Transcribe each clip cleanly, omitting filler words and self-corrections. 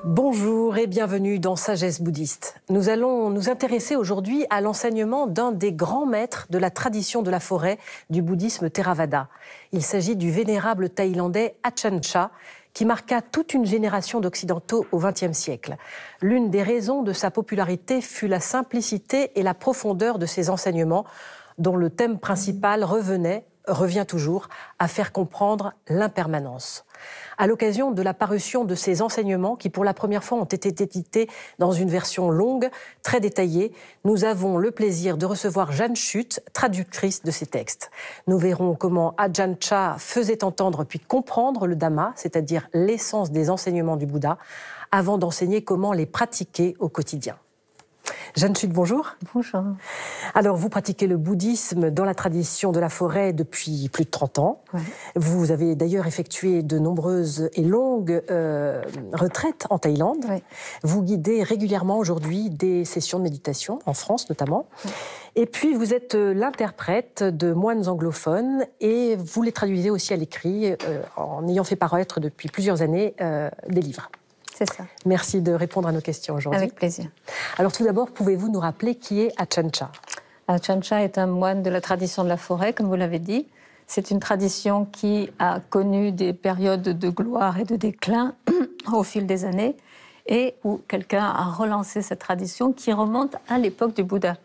Bonjour et bienvenue dans Sagesse bouddhiste. Nous allons nous intéresser aujourd'hui à l'enseignement d'un des grands maîtres de la tradition de la forêt du bouddhisme Theravada. Il s'agit du vénérable thaïlandais Ajahn Chah, qui marqua toute une génération d'Occidentaux au XXe siècle. L'une des raisons de sa popularité fut la simplicité et la profondeur de ses enseignements, dont le thème principal revient toujours, à faire comprendre l'impermanence. À l'occasion de la parution de ces enseignements, qui pour la première fois ont été édités dans une version longue, très détaillée, nous avons le plaisir de recevoir Jeanne Chut, traductrice de ces textes. Nous verrons comment Ajahn Chah faisait entendre puis comprendre le Dhamma, c'est-à-dire l'essence des enseignements du Bouddha, avant d'enseigner comment les pratiquer au quotidien. Jeanne Chut, bonjour. Bonjour. Alors, vous pratiquez le bouddhisme dans la tradition de la forêt depuis plus de 30 ans. Ouais. Vous avez d'ailleurs effectué de nombreuses et longues retraites en Thaïlande. Ouais. Vous guidez régulièrement aujourd'hui des sessions de méditation, en France notamment. Ouais. Et puis, vous êtes l'interprète de moines anglophones et vous les traduisez aussi à l'écrit en ayant fait paraître depuis plusieurs années des livres. C'est ça. Merci de répondre à nos questions aujourd'hui. Avec plaisir. Alors tout d'abord, pouvez-vous nous rappeler qui est Ajahn Chah ? Ajahn Chah est un moine de la tradition de la forêt, comme vous l'avez dit. C'est une tradition qui a connu des périodes de gloire et de déclin au fil des années, et où quelqu'un a relancé cette tradition qui remonte à l'époque du Bouddha.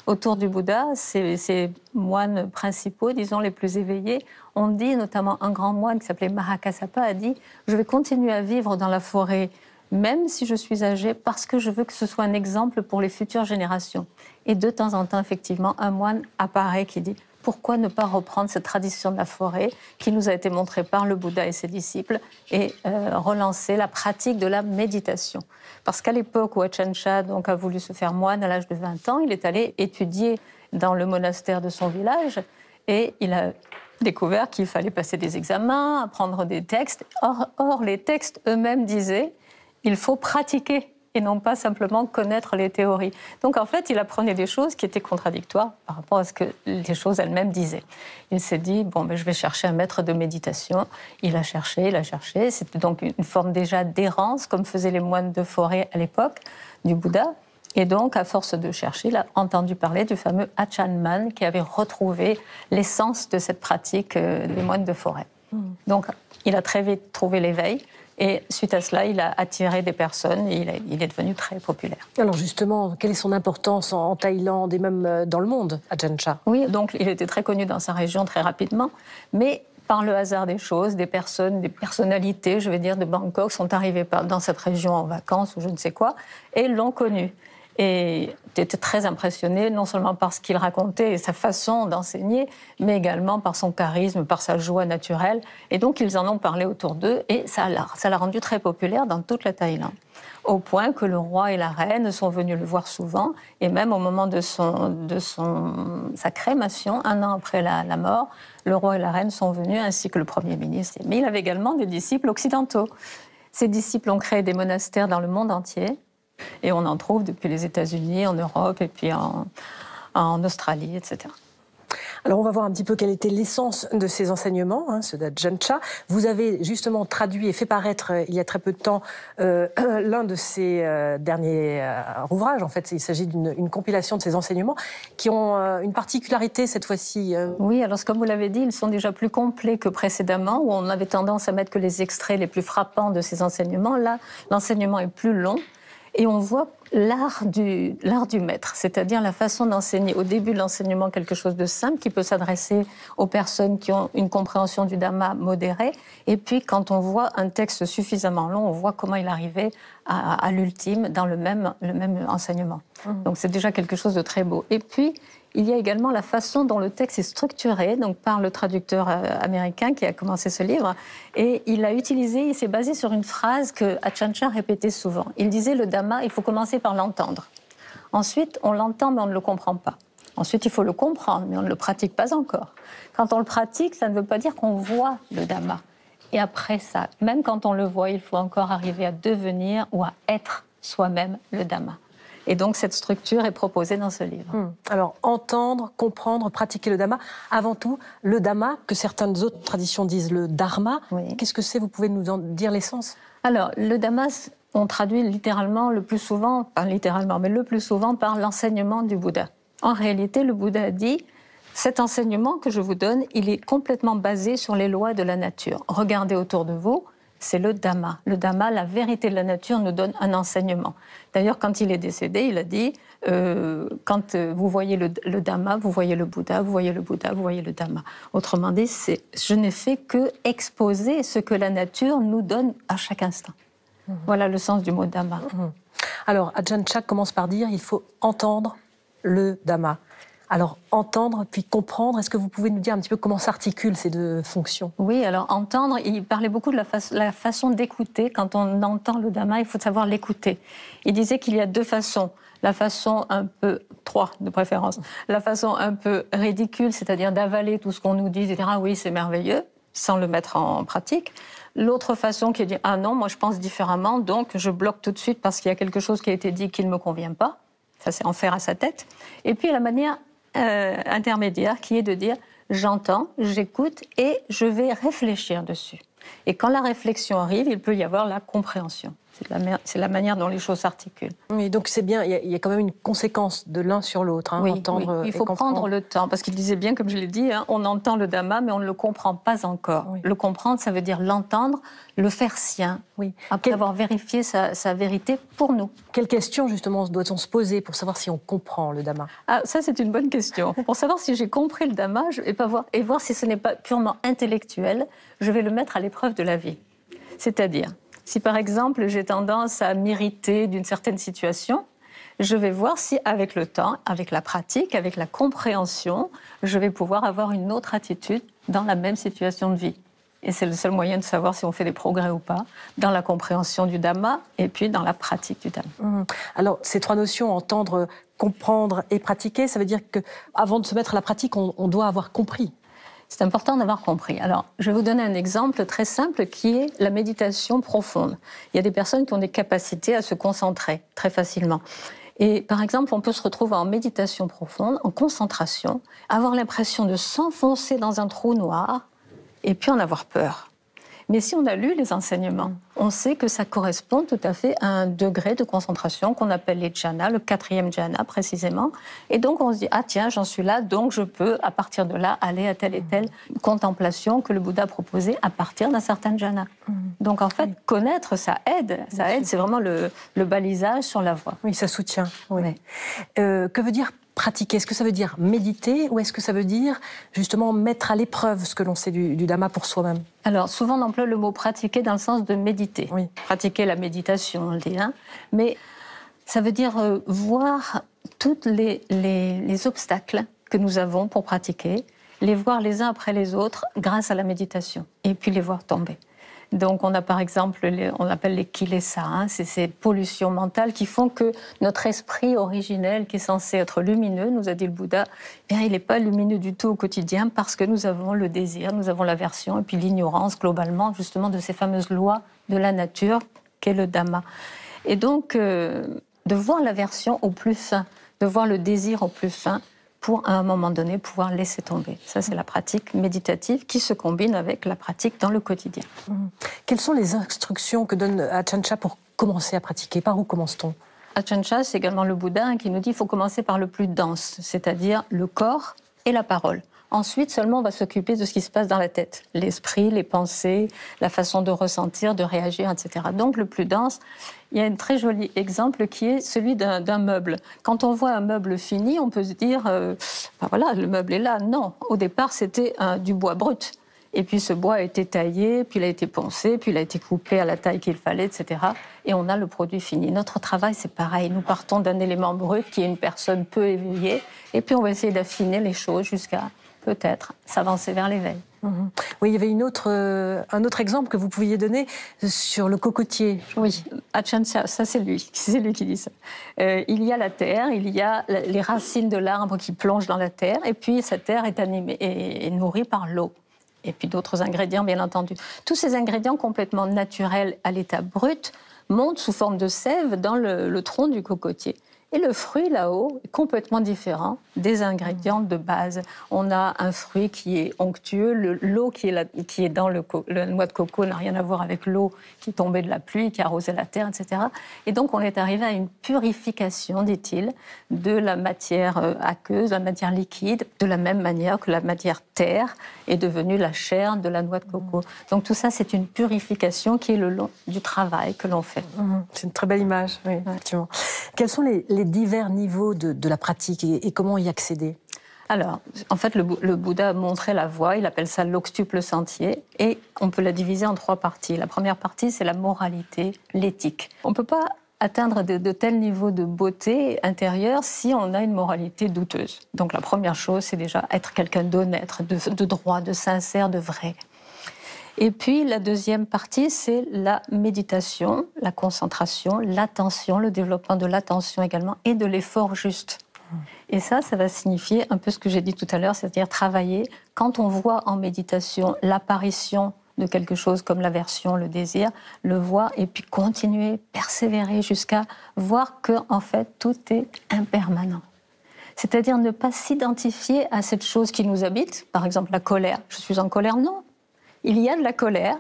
Autour du Bouddha, ces moines principaux, disons les plus éveillés, ont dit, notamment un grand moine qui s'appelait Mahakassapa, a dit « Je vais continuer à vivre dans la forêt, même si je suis âgé, parce que je veux que ce soit un exemple pour les futures générations. » Et de temps en temps, effectivement, un moine apparaît qui dit « Pourquoi ne pas reprendre cette tradition de la forêt qui nous a été montrée par le Bouddha et ses disciples et relancer la pratique de la méditation ?» Parce qu'à l'époque où Ajahn Chah a voulu se faire moine à l'âge de 20 ans, il est allé étudier dans le monastère de son village et il a découvert qu'il fallait passer des examens, apprendre des textes. Or les textes eux-mêmes disaient il faut pratiquer et non pas simplement connaître les théories. Donc en fait, il apprenait des choses qui étaient contradictoires par rapport à ce que les choses elles-mêmes disaient. Il s'est dit, je vais chercher un maître de méditation. Il a cherché. C'était donc une forme déjà d'errance, comme faisaient les moines de forêt à l'époque du Bouddha. Et donc, à force de chercher, il a entendu parler du fameux Ajahn Man qui avait retrouvé l'essence de cette pratique des moines de forêt. Donc, il a très vite trouvé l'éveil. Et suite à cela, il a attiré des personnes et il est devenu très populaire. Alors justement, quelle est son importance en Thaïlande et même dans le monde, Ajahn Chah ? Oui, donc il était très connu dans sa région très rapidement, mais par le hasard des choses, des personnalités, je vais dire, de Bangkok sont arrivées dans cette région en vacances ou je ne sais quoi, et l'ont connu. Et était très impressionné, non seulement par ce qu'il racontait et sa façon d'enseigner, mais également par son charisme, par sa joie naturelle. Et donc, ils en ont parlé autour d'eux, et ça l'a rendu très populaire dans toute la Thaïlande. Au point que le roi et la reine sont venus le voir souvent, et même au moment de sa crémation, 1 an après la mort, le roi et la reine sont venus, ainsi que le Premier ministre. Mais il avait également des disciples occidentaux. Ces disciples ont créé des monastères dans le monde entier, et on en trouve depuis les États-Unis, en Europe, et puis en Australie, etc. Alors on va voir un petit peu quelle était l'essence de ces enseignements, ceux d'Ajahn Chah. Vous avez justement traduit et fait paraître il y a très peu de temps l'un de ces derniers ouvrages. En fait, il s'agit d'une compilation de ces enseignements qui ont une particularité cette fois-ci. Oui, alors comme vous l'avez dit, ils sont déjà plus complets que précédemment, où on avait tendance à mettre que les extraits les plus frappants de ces enseignements. Là, l'enseignement est plus long. Et on voit l'art du maître, c'est-à-dire la façon d'enseigner au début de l'enseignement quelque chose de simple qui peut s'adresser aux personnes qui ont une compréhension du Dhamma modérée. Et puis, quand on voit un texte suffisamment long, on voit comment il arrivait à l'ultime dans le même enseignement. Donc, c'est déjà quelque chose de très beau. Et puis, il y a également la façon dont le texte est structuré, donc par le traducteur américain qui a commencé ce livre. Et il s'est basé sur une phrase que Ajahn Chah répétait souvent. Il disait, le Dhamma, il faut commencer par l'entendre. Ensuite, on l'entend, mais on ne le comprend pas. Ensuite, il faut le comprendre, mais on ne le pratique pas encore. Quand on le pratique, ça ne veut pas dire qu'on voit le Dhamma. Et après ça, même quand on le voit, il faut encore arriver à devenir ou à être soi-même le Dhamma. Et donc, cette structure est proposée dans ce livre. Alors, entendre, comprendre, pratiquer le Dhamma. Avant tout, le Dhamma, que certaines autres traditions disent le Dharma. Oui. Qu'est-ce que c'est ? Vous pouvez nous en dire l'essence ? Alors, le Dhamma, on traduit littéralement le plus souvent, pas littéralement, mais le plus souvent par l'enseignement du Bouddha. En réalité, le Bouddha a dit, cet enseignement que je vous donne, il est complètement basé sur les lois de la nature. Regardez autour de vous, c'est le Dhamma. Le Dhamma, la vérité de la nature, nous donne un enseignement. D'ailleurs, quand il est décédé, il a dit, quand vous voyez le Dhamma, vous voyez le Bouddha, vous voyez le Bouddha, vous voyez le Dhamma. Autrement dit, je n'ai fait que exposer ce que la nature nous donne à chaque instant. Voilà le sens du mot Dhamma. Alors, Ajahn Chah commence par dire il faut entendre le Dhamma. Alors, entendre puis comprendre, est-ce que vous pouvez nous dire un petit peu comment s'articulent ces deux fonctions? Oui, alors entendre, il parlait beaucoup de la façon d'écouter. Quand on entend le Dhamma, il faut savoir l'écouter. Il disait qu'il y a deux façons. La façon un peu, trois de préférence, la façon un peu ridicule, c'est-à-dire d'avaler tout ce qu'on nous dit, et dire « ah oui, c'est merveilleux », sans le mettre en pratique. L'autre façon qui est de dire « ah non, moi je pense différemment, donc je bloque tout de suite parce qu'il y a quelque chose qui a été dit qui ne me convient pas ». Ça, c'est en faire à sa tête. Et puis la manière intermédiaire qui est de dire « j'entends, j'écoute et je vais réfléchir dessus ». Et quand la réflexion arrive, il peut y avoir la compréhension. C'est la manière dont les choses s'articulent. Oui, donc c'est bien, il y a quand même une conséquence de l'un sur l'autre, hein, oui, entendre oui. Il faut prendre le temps, parce qu'il disait bien, comme je l'ai dit, hein, on entend le Dhamma, mais on ne le comprend pas encore. Oui. Le comprendre, ça veut dire l'entendre, le faire sien, oui. Après avoir vérifié sa vérité pour nous. Quelle question, justement, doit-on se poser pour savoir si on comprend le Dhamma? Ah, ça, c'est une bonne question. Pour savoir si j'ai compris le Dhamma, et voir si ce n'est pas purement intellectuel, je vais le mettre à l'épreuve de la vie. C'est-à-dire, si par exemple j'ai tendance à m'irriter d'une certaine situation, je vais voir si avec le temps, avec la pratique, avec la compréhension, je vais pouvoir avoir une autre attitude dans la même situation de vie. Et c'est le seul moyen de savoir si on fait des progrès ou pas dans la compréhension du Dhamma et puis dans la pratique du Dhamma. Alors ces trois notions, entendre, comprendre et pratiquer, ça veut dire qu'avant de se mettre à la pratique, on doit avoir compris. C'est important d'avoir compris. Alors, je vais vous donner un exemple très simple qui est la méditation profonde. Il y a des personnes qui ont des capacités à se concentrer très facilement. Et par exemple, on peut se retrouver en méditation profonde, en concentration, avoir l'impression de s'enfoncer dans un trou noir et puis en avoir peur. Mais si on a lu les enseignements, on sait que ça correspond tout à fait à un degré de concentration qu'on appelle les jhanas, le 4e jhana précisément. Et donc on se dit, ah tiens, j'en suis là, donc je peux à partir de là aller à telle et telle contemplation que le Bouddha proposait à partir d'un certain jhana. Donc en fait, connaître, ça aide, c'est vraiment le balisage sur la voie. Oui, ça soutient. Oui. Que veut dire pratiquer? Est-ce que ça veut dire méditer ou est-ce que ça veut dire justement mettre à l'épreuve ce que l'on sait du Dhamma pour soi-même? Alors souvent on emploie le mot pratiquer dans le sens de méditer. Oui. Pratiquer la méditation, on le dit, hein. Mais ça veut dire voir tous les obstacles que nous avons pour pratiquer, les voir les uns après les autres grâce à la méditation et puis les voir tomber. Donc on a par exemple, on appelle les kilesa, hein, c'est ces pollutions mentales qui font que notre esprit originel, qui est censé être lumineux, nous a dit le Bouddha, eh bien, il n'est pas lumineux du tout au quotidien parce que nous avons le désir, nous avons l'aversion et puis l'ignorance globalement justement de ces fameuses lois de la nature qu'est le Dhamma. Et donc de voir l'aversion au plus fin, de voir le désir au plus fin, pour, à un moment donné, pouvoir laisser tomber. Ça, c'est la pratique méditative qui se combine avec la pratique dans le quotidien. Quelles sont les instructions que donne Ajahn Chah pour commencer à pratiquer? Par où commence-t-on? Ajahn Chah, c'est également le Bouddha qui nous dit qu'il faut commencer par le plus dense, c'est-à-dire le corps et la parole. Ensuite, seulement, on va s'occuper de ce qui se passe dans la tête, l'esprit, les pensées, la façon de ressentir, de réagir, etc. Donc, le plus dense, il y a un très joli exemple qui est celui d'un meuble. Quand on voit un meuble fini, on peut se dire, ben voilà, le meuble est là. Non, au départ, c'était du bois brut. Et puis, ce bois a été taillé, puis il a été poncé, puis il a été coupé à la taille qu'il fallait, etc. Et on a le produit fini. Notre travail, c'est pareil. Nous partons d'un élément brut qui est une personne peu éveillée, et puis on va essayer d'affiner les choses jusqu'à peut-être s'avancer vers l'éveil. Oui, il y avait un autre exemple que vous pouviez donner sur le cocotier. Oui, Ajahn Chah, ça c'est lui qui dit ça. Il y a la terre, il y a les racines de l'arbre qui plongent dans la terre, et puis cette terre est animée et nourrie par l'eau. Et puis d'autres ingrédients, bien entendu. Tous ces ingrédients complètement naturels à l'état brut montent sous forme de sève dans le tronc du cocotier. Et le fruit, là-haut, est complètement différent des ingrédients de base. On a un fruit qui est onctueux. L'eau qui est dans la noix de coco n'a rien à voir avec l'eau qui tombait de la pluie, qui arrosait la terre, etc. Et donc, on est arrivé à une purification, dit-il, de la matière aqueuse, la matière liquide, de la même manière que la matière terre est devenue la chair de la noix de coco. Donc, tout ça, c'est une purification qui est le long du travail que l'on fait. C'est une très belle image, oui, effectivement. Quels sont les divers niveaux de la pratique et comment y accéder? Alors, en fait, le Bouddha a montré la voie, il appelle ça l'octuple sentier, et on peut la diviser en 3 parties. La première partie, c'est la moralité, l'éthique. On ne peut pas atteindre de tels niveaux de beauté intérieure si on a une moralité douteuse. Donc la première chose, c'est déjà être quelqu'un d'honnête, de droit, de sincère, de vrai. Et puis la deuxième partie, c'est la méditation, la concentration, l'attention, le développement de l'attention également et de l'effort juste. Et ça va signifier un peu ce que j'ai dit tout à l'heure, c'est-à-dire travailler. Quand on voit en méditation l'apparition de quelque chose comme l'aversion, le désir, le voir et puis continuer, persévérer jusqu'à voir que en fait tout est impermanent. C'est-à-dire ne pas s'identifier à cette chose qui nous habite, par exemple la colère. Je suis en colère, non. Il y a de la colère.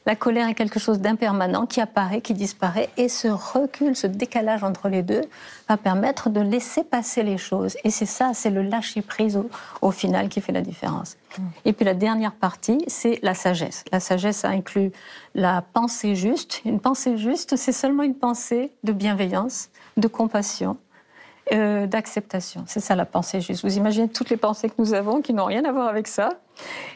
La colère est quelque chose d'impermanent qui apparaît, qui disparaît, et ce recul, ce décalage entre les deux va permettre de laisser passer les choses. Et c'est ça, c'est le lâcher-prise au final qui fait la différence. Et puis la dernière partie, c'est la sagesse. La sagesse, ça inclut la pensée juste. Une pensée juste, c'est seulement une pensée de bienveillance, de compassion, d'acceptation. C'est ça la pensée juste. Vous imaginez toutes les pensées que nous avons qui n'ont rien à voir avec ça.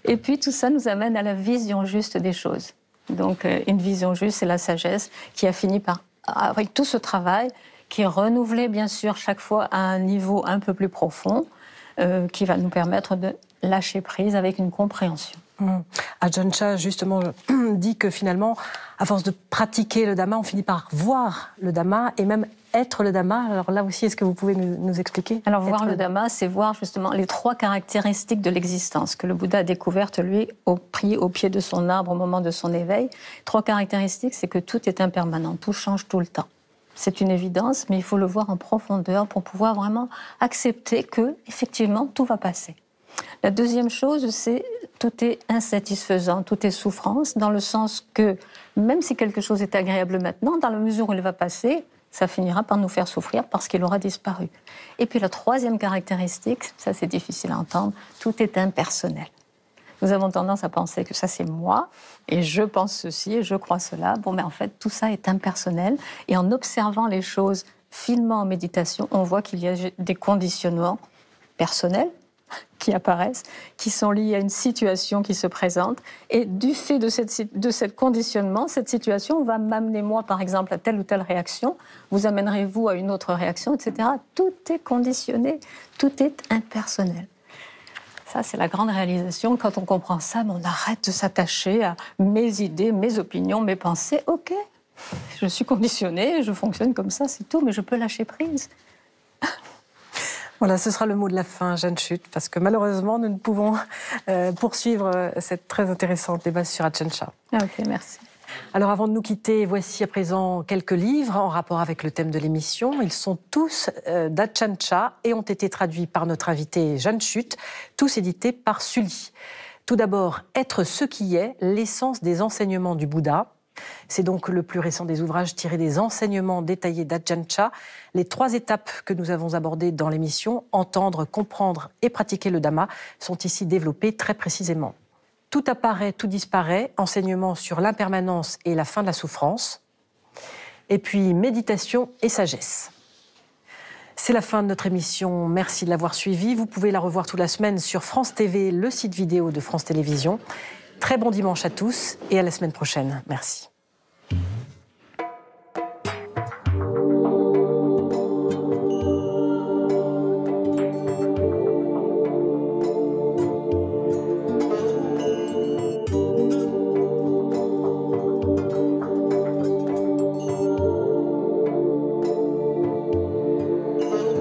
Et puis tout ça nous amène à la vision juste des choses. Donc une vision juste, c'est la sagesse qui a fini par, avec tout ce travail, qui est renouvelé bien sûr chaque fois à un niveau un peu plus profond, qui va nous permettre de lâcher prise avec une compréhension. Ajahn Chah, justement, dit que finalement, à force de pratiquer le Dhamma, on finit par voir le Dhamma et même être le Dhamma. Alors là aussi, est-ce que vous pouvez nous expliquer? Alors voir le Dhamma, c'est voir justement les 3 caractéristiques de l'existence que le Bouddha a découvertes, lui, au pied de son arbre au moment de son éveil. 3 caractéristiques, c'est que tout est impermanent, tout change tout le temps. C'est une évidence, mais il faut le voir en profondeur pour pouvoir vraiment accepter que, effectivement, tout va passer. La deuxième chose, c'est tout est insatisfaisant, tout est souffrance, dans le sens que même si quelque chose est agréable maintenant, dans la mesure où il va passer, ça finira par nous faire souffrir parce qu'il aura disparu. Et puis la troisième caractéristique, ça c'est difficile à entendre, tout est impersonnel. Nous avons tendance à penser que ça c'est moi, et je pense ceci, et je crois cela. Bon, mais en fait, tout ça est impersonnel. Et en observant les choses finement en méditation, on voit qu'il y a des conditionnements personnels qui apparaissent, qui sont liés à une situation qui se présente. Et du fait de cette conditionnement, cette situation va m'amener, moi, par exemple, à telle ou telle réaction. Vous amènerez-vous à une autre réaction, etc. Tout est conditionné, tout est impersonnel. Ça, c'est la grande réalisation. Quand on comprend ça, on arrête de s'attacher à mes idées, mes opinions, mes pensées. OK, je suis conditionnée, je fonctionne comme ça, c'est tout, mais je peux lâcher prise. Voilà, ce sera le mot de la fin, Jeanne Chut, parce que malheureusement, nous ne pouvons poursuivre cette très intéressante débat sur Ajahn Chah. Ok, merci. Alors avant de nous quitter, voici à présent quelques livres en rapport avec le thème de l'émission. Ils sont tous d'Ajahn Chah et ont été traduits par notre invité Jeanne Chut, tous édités par Sully. Tout d'abord, Être ce qui est, l'essence des enseignements du Bouddha. C'est donc le plus récent des ouvrages tirés des enseignements détaillés d'Ajahn Chah. Les 3 étapes que nous avons abordées dans l'émission, entendre, comprendre et pratiquer le Dhamma, sont ici développées très précisément. Tout apparaît, tout disparaît, enseignement sur l'impermanence et la fin de la souffrance. Et puis méditation et sagesse. C'est la fin de notre émission. Merci de l'avoir suivie. Vous pouvez la revoir toute la semaine sur France TV, le site vidéo de France Télévisions. Très bon dimanche à tous et à la semaine prochaine. Merci.